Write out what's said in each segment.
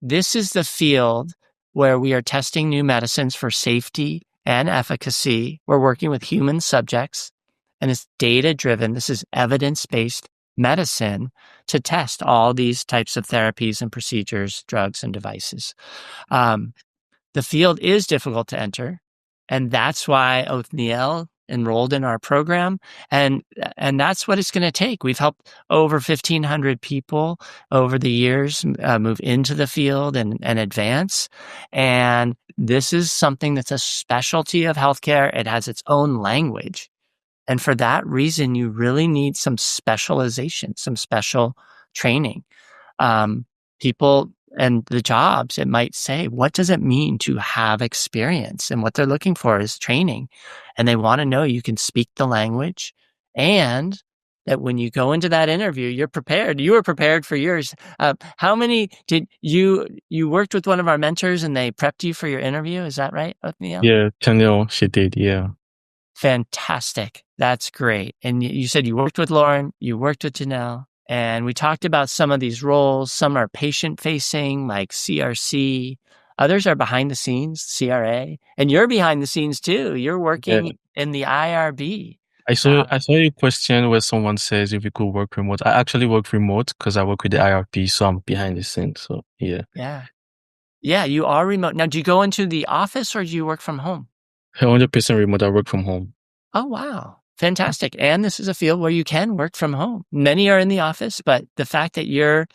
this is the field where we are testing new medicines for safety and efficacy. We're working with human subjects, and it's data-driven. This is evidence-based medicine to test all these types of therapies and procedures, drugs and devices. The field is difficult to enter, and that's why Othniel enrolled in our program, and that's what it's going to take. We've helped over 1,500 people over the years move into the field and advance, and this is something that's a specialty of healthcare. It has its own language, and for that reason, you really need some specialization, some special training. People and the jobs, it might say, what does it mean to have experience? And what they're looking for is training. And they want to know you can speak the language and that when you go into that interview, you're prepared. You were prepared for yours. How many did you worked with one of our mentors and they prepped you for your interview? Is that right, Othniel? Yeah, Chanel, she did. Yeah. Fantastic. That's great. And you said you worked with Lauren, you worked with Janelle, and we talked about some of these roles. Some are patient facing, like CRC. Others are behind the scenes, CRA. And you're behind the scenes too. You're Yeah. working in the IRB. I saw a question where someone says if we could work remote. I actually work remote because I work with the IRP, so I'm behind the scenes. So yeah. Yeah. Yeah, you are remote. Now, do you go into the office or do you work from home? 100% remote. I work from home. Oh, wow. Fantastic. And this is a field where you can work from home. Many are in the office, but the fact that you're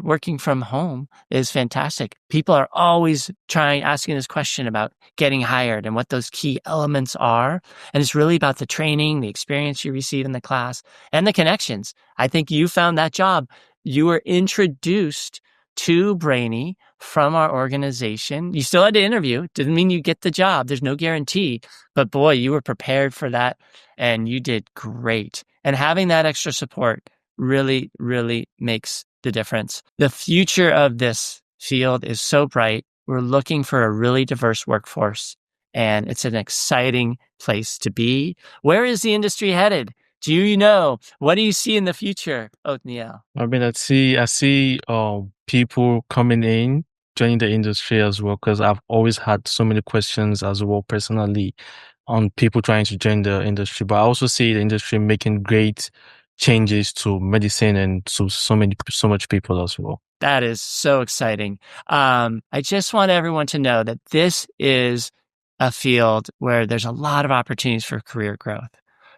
working from home is fantastic. People are always asking this question about getting hired and what those key elements are. And it's really about the training, the experience you receive in the class, and the connections. I think you found that job. You were introduced to Brainy from our organization. You still had to interview. Didn't mean you get the job. There's no guarantee. But boy, you were prepared for that and you did great. And having that extra support really, really makes the difference. The future of this field is so bright. We're looking for a really diverse workforce, and it's an exciting place to be. Where is the industry headed? Do you know? What do you see in the future, Othniel? I mean, I see people coming in, joining the industry as well, because I've always had so many questions as well personally on people trying to join the industry. But I also see the industry making great changes to medicine and to so much people as well. That is so exciting. I just want everyone to know that this is a field where there's a lot of opportunities for career growth.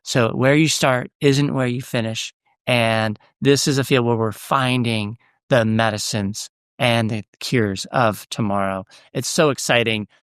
So where you start isn't where you finish. And this is a field where we're finding the medicines and the cures of tomorrow. It's so exciting.